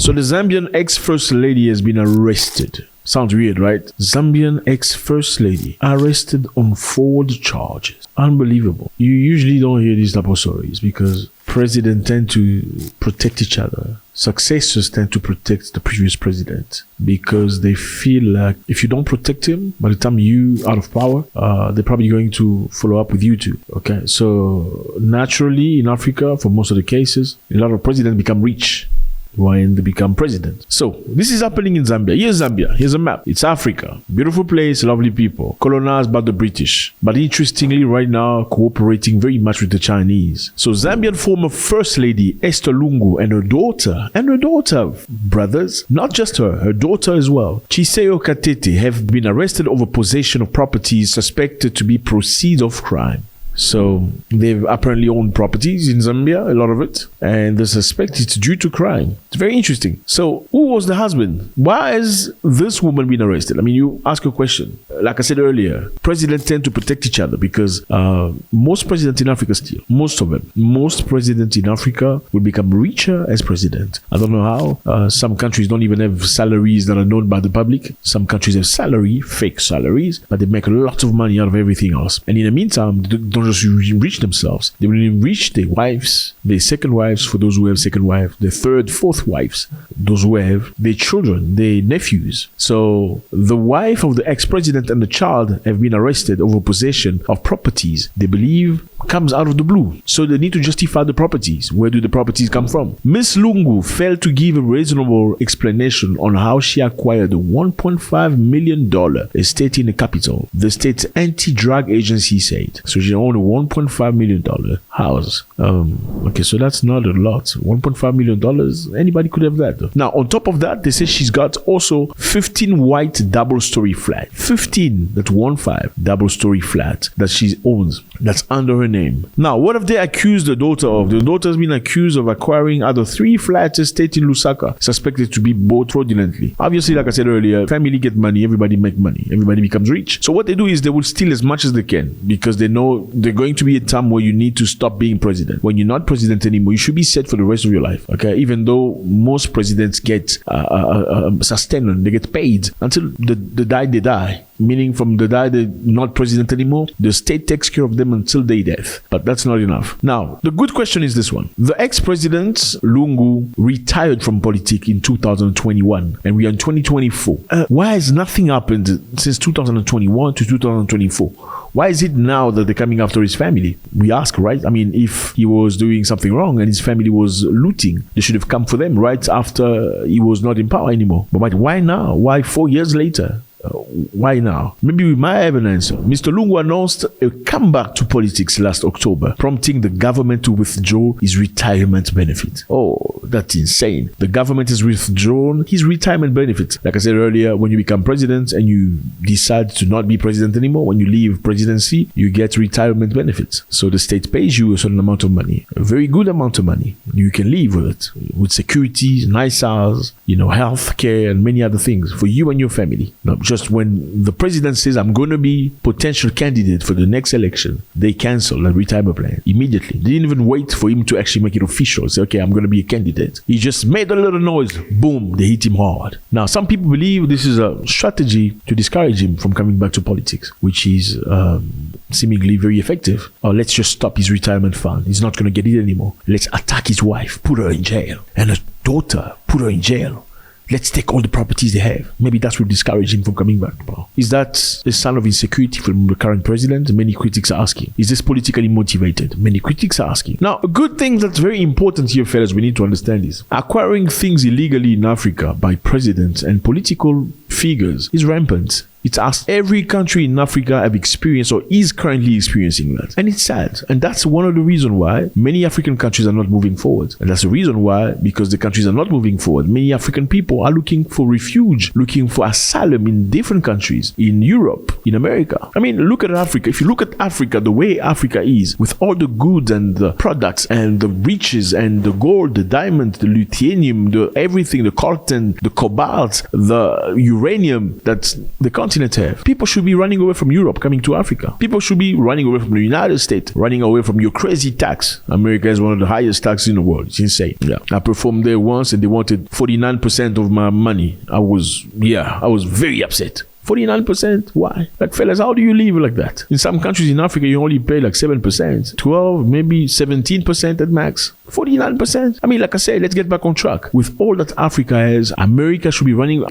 So the Zambian ex-first lady has been arrested. Sounds weird, right? Zambian ex-first lady arrested on 4 charges. Unbelievable. You usually don't hear these type of stories because presidents tend to protect each other. Successors tend to protect the previous president because they feel like if you don't protect him, by the time you out of power, they're probably going to follow up with you too. Okay, so naturally in Africa, for most of the cases, a lot of presidents become rich when they become president. So this is happening in Zambia. Here's Zambia. Here's a map. It's Africa. Beautiful place, lovely people. Colonized by the British. But interestingly, right now, cooperating very much with the Chinese. So Zambian former First Lady Esther Lungu and her daughter, brothers, not just her daughter as well, Chiyeso Katete, have been arrested over possession of properties suspected to be proceeds of crime. So they've apparently owned properties in Zambia, a lot of it, and they suspect it's due to crime. It's very interesting. So who was the husband? Why has this woman been arrested? I mean, you ask a question. Like I said earlier, presidents tend to protect each other because most presidents in Africa still, most of them, most presidents in Africa will become richer as president. I don't know how. Some countries don't even have salaries that are known by the public. Some countries have fake salaries, but they make a lot of money out of everything else. And in the meantime, they don't just enrich themselves. They will enrich their wives, their second wives, for those who have second wives, their third, fourth wives, those who have their children, their nephews. So the wife of the ex-president and the child have been arrested over possession of properties they believe comes out of the blue. So they need to justify the properties. Where do the properties come from? Miss Lungu failed to give a reasonable explanation on how she acquired the $1.5 million estate in the capital, the state's anti-drug agency said. So she owned a $1.5 million house. Okay, so that's not a lot. $1.5 million, anybody could have that though. Now, on top of that, they say she's got also 15 white double-story flat. 15, that 1-5 double-story flat that she owns. That's under her name. Now, what have they accused the daughter of? The daughter has been accused of acquiring other 3 flat estates in Lusaka, suspected to be bought fraudulently. Obviously, like I said earlier, family get money, everybody make money, everybody becomes rich. So what they do is they will steal as much as they can because they know they're going to be a time where you need to stop being president. When you're not president anymore, you should be set for the rest of your life. Okay, even though most presidents get sustenance, they get paid until the day they die. Meaning from the day they're not president anymore, the state takes care of them until their death. But that's not enough. Now, the good question is this one. The ex-president Lungu retired from politics in 2021 and we are in 2024. Why has nothing happened since 2021 to 2024? Why is it now that they're coming after his family? We ask, right? I mean, if he was doing something wrong and his family was looting, they should have come for them right after he was not in power anymore. But why now? Why 4 years later? Why now? Maybe we might have an answer. Mr. Lungu announced a comeback to politics last October, prompting the government to withdraw his retirement benefit. Oh, that's insane. The government has withdrawn his retirement benefit. Like I said earlier, when you become president and you decide to not be president anymore, when you leave presidency, you get retirement benefits. So the state pays you a certain amount of money, a very good amount of money. You can live with it, with security, nice house, health care, and many other things for you and your family. Now, just when the president says, I'm going to be potential candidate for the next election, they cancel the retirement plan immediately. They didn't even wait for him to actually make it official. Say, okay, I'm going to be a candidate. He just made a little noise. Boom, they hit him hard. Now, some people believe this is a strategy to discourage him from coming back to politics, which is seemingly very effective. Or let's just stop his retirement fund. He's not going to get it anymore. Let's attack his wife, put her in jail. And her daughter, put her in jail. Let's take all the properties they have. Maybe that will discourage him from coming back. Is that a sign of insecurity from the current president? Many critics are asking. Is this politically motivated? Many critics are asking. Now, a good thing that's very important here, fellas, we need to understand is acquiring things illegally in Africa by presidents and political figures is rampant. It's asked every country in Africa have experienced or is currently experiencing that. And it's sad. And that's one of the reasons why many African countries are not moving forward. And that's the reason why, because the countries are not moving forward, many African people are looking for refuge, looking for asylum in different countries, in Europe, in America. I mean, look at Africa. If you look at Africa, the way Africa is, with all the goods and the products and the riches and the gold, the diamond, the lithium, the everything, the coltan, the cobalt, the uranium, that's the continent continent have. People should be running away from Europe, coming to Africa. People should be running away from the United States, running away from your crazy tax. America is one of the highest taxes in the world. It's insane. Yeah. I performed there once and they wanted 49% of my money. I was very upset. 49%? Why? Like, fellas, how do you live like that? In some countries in Africa, you only pay like 7%, 12, maybe 17% at max. 49%? I mean, like I said, let's get back on track. With all that Africa has, America should be running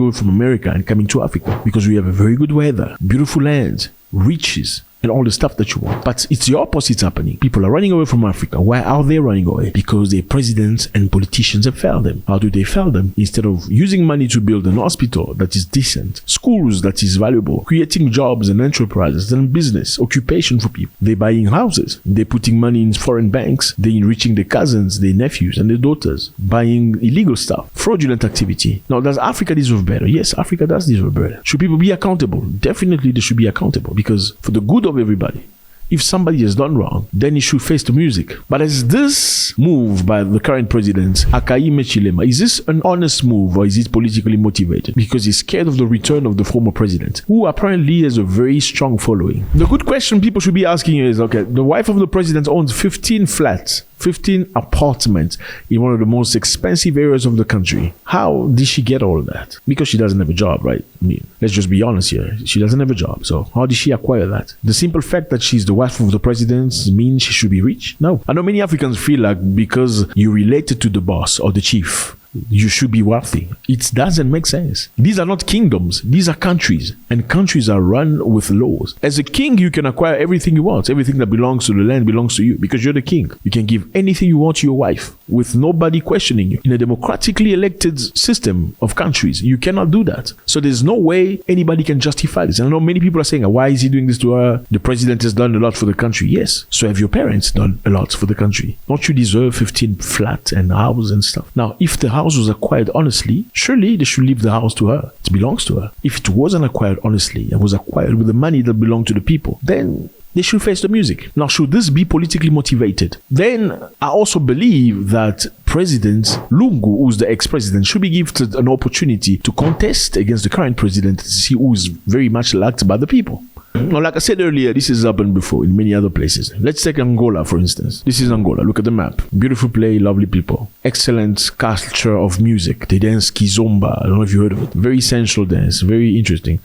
away from America and coming to Africa because we have a very good weather, beautiful lands, riches, and all the stuff that you want. But it's the opposite happening. People are running away from Africa. Why are they running away? Because their presidents and politicians have failed them. How do they fail them? Instead of using money to build an hospital that is decent, schools that is valuable, creating jobs and enterprises and business, occupation for people, they're buying houses. They're putting money in foreign banks. They're enriching their cousins, their nephews, and their daughters, buying illegal stuff, fraudulent activity. Now, does Africa deserve better? Yes, Africa does deserve better. Should people be accountable? Definitely they should be accountable because for the good of everybody. If somebody has done wrong, then he should face the music. But is this move by the current president, Hakainde Hichilema, is this an honest move or is it politically motivated? Because he's scared of the return of the former president, who apparently has a very strong following. The good question people should be asking is, okay, the wife of the president owns 15 flats, 15 apartments in one of the most expensive areas of the country. How did she get all of that? Because she doesn't have a job, right? I mean, let's just be honest here. She doesn't have a job. So how did she acquire that? The simple fact that she's the wife of the president means she should be rich? No. I know many Africans feel like because you're related to the boss or the chief, you should be wealthy. It doesn't make sense. These are not kingdoms. These are countries. And countries are run with laws. As a king, you can acquire everything you want. Everything that belongs to the land belongs to you because you're the king. You can give anything you want to your wife with nobody questioning you. In a democratically elected system of countries, you cannot do that. So there's no way anybody can justify this. And I know many people are saying, why is he doing this to her? The president has done a lot for the country. Yes. So have your parents done a lot for the country? Don't you deserve 15 flat and house and stuff? Now, if the house was acquired honestly, surely they should leave the house to her. It belongs to her. If it wasn't acquired honestly and was acquired with the money that belonged to the people, then they should face the music. Now, should this be politically motivated? Then I also believe that President Lungu, who's the ex-president, should be given an opportunity to contest against the current president, who is very much liked by the people. Now, like I said earlier, this has happened before in many other places. Let's take Angola, for instance. This is Angola. Look at the map. Beautiful place, lovely people. Excellent culture of music. They dance kizomba. I don't know if you heard of it. Very sensual dance. Very interesting.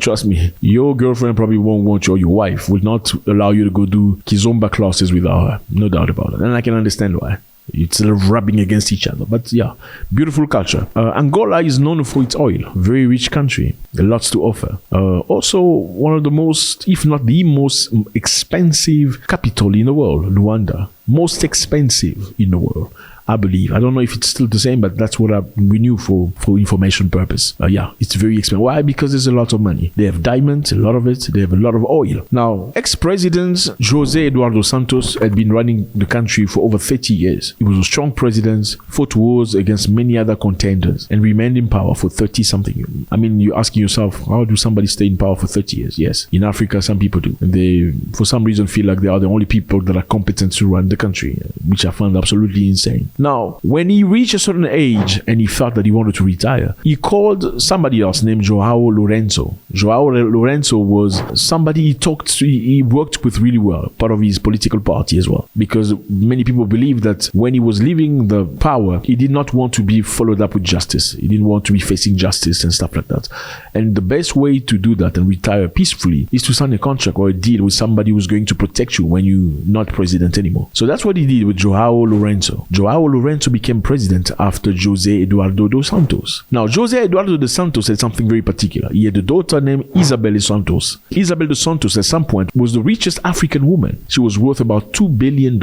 Trust me, your girlfriend probably won't want you, or your wife will not allow you to go do kizomba classes without her. No doubt about it. And I can understand why. It's rubbing against each other. But yeah, beautiful culture. Angola is known for its oil. Very rich country. Lots to offer. Also, one of the most, if not the most expensive capital in the world, Luanda. Most expensive in the world, I believe. I don't know if it's still the same, but that's what we knew for information purpose. Yeah, it's very expensive. Why? Because there's a lot of money. They have diamonds, a lot of it. They have a lot of oil. Now, ex-president José Eduardo Santos had been running the country for over 30 years. He was a strong president, fought wars against many other contenders, and remained in power for 30-something. I mean, you're asking yourself, how do somebody stay in power for 30 years? Yes, in Africa, some people do. And they, for some reason, feel like they are the only people that are competent to run the country, which I found absolutely insane. Now, when he reached a certain age and he felt that he wanted to retire, he called somebody else named João Lourenço. João Lourenço was somebody he worked with really well, part of his political party as well. Because many people believe that when he was leaving the power, he did not want to be followed up with justice. He didn't want to be facing justice and stuff like that. And the best way to do that and retire peacefully is to sign a contract or a deal with somebody who's going to protect you when you're not president anymore. So that's what he did with João Lourenço. João Lourenço became president after José Eduardo dos Santos. Now, José Eduardo dos Santos had something very particular. He had a daughter named Isabel dos Santos. Isabel dos Santos, at some point, was the richest African woman. She was worth about $2 billion.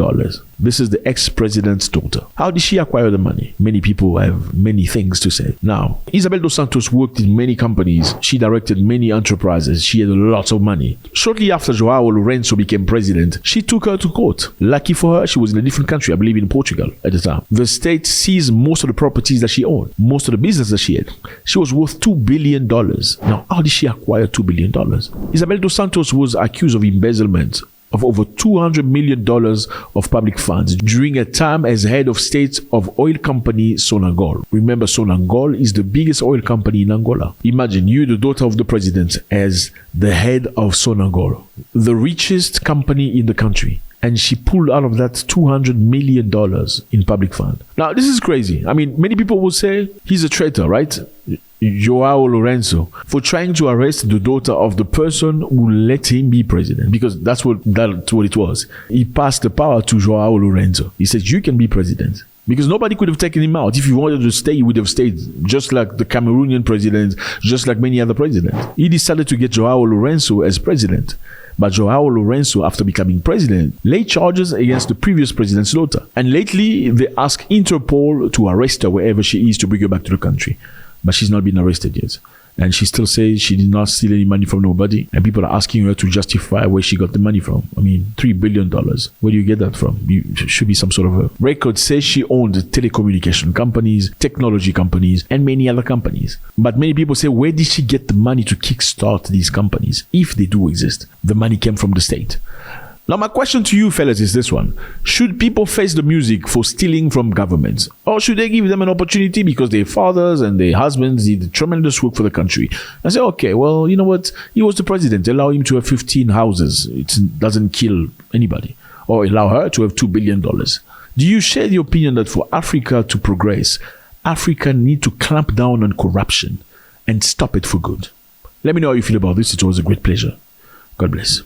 This is the ex-president's daughter. How did she acquire the money? Many people have many things to say. Now, Isabel dos Santos worked in many companies. She directed many enterprises. She had lots of money. Shortly after João Lourenço became president, she took her to court. Lucky for her, she was in a different country, I believe in Portugal at the time. The state seized most of the properties that she owned, most of the business that she had. She was worth $2 billion. Now, how did she acquire $2 billion? Isabel dos Santos was accused of embezzlement of over $200 million of public funds during a time as head of state of oil company Sonangol. Remember, Sonangol is the biggest oil company in Angola. Imagine you, the daughter of the president, as the head of Sonangol, the richest company in the country. And she pulled out of that $200 million in public fund. Now, this is crazy. I mean, many people will say he's a traitor, right? Joao Lorenzo, for trying to arrest the daughter of the person who let him be president, because that's what it was. He passed the power to Joao Lorenzo. He said, you can be president. Because nobody could have taken him out. If he wanted to stay, he would have stayed, just like the Cameroonian president, just like many other presidents. He decided to get Joao Lorenzo as president. But Joao Lorenzo, after becoming president, laid charges against the previous president's daughter. And lately, they asked Interpol to arrest her wherever she is to bring her back to the country. But she's not been arrested yet. And she still says she did not steal any money from nobody. And people are asking her to justify where she got the money from. I mean, $3 billion. Where do you get that from? It should be some sort of a record. Says she owned telecommunication companies, technology companies, and many other companies. But many people say, where did she get the money to kickstart these companies? If they do exist, the money came from the state. Now, my question to you fellas is this one. Should people face the music for stealing from governments? Or should they give them an opportunity because their fathers and their husbands did tremendous work for the country? And say, okay, well, you know what? He was the president. Allow him to have 15 houses. It doesn't kill anybody. Or allow her to have $2 billion. Do you share the opinion that for Africa to progress, Africa need to clamp down on corruption and stop it for good? Let me know how you feel about this. It was a great pleasure. God bless.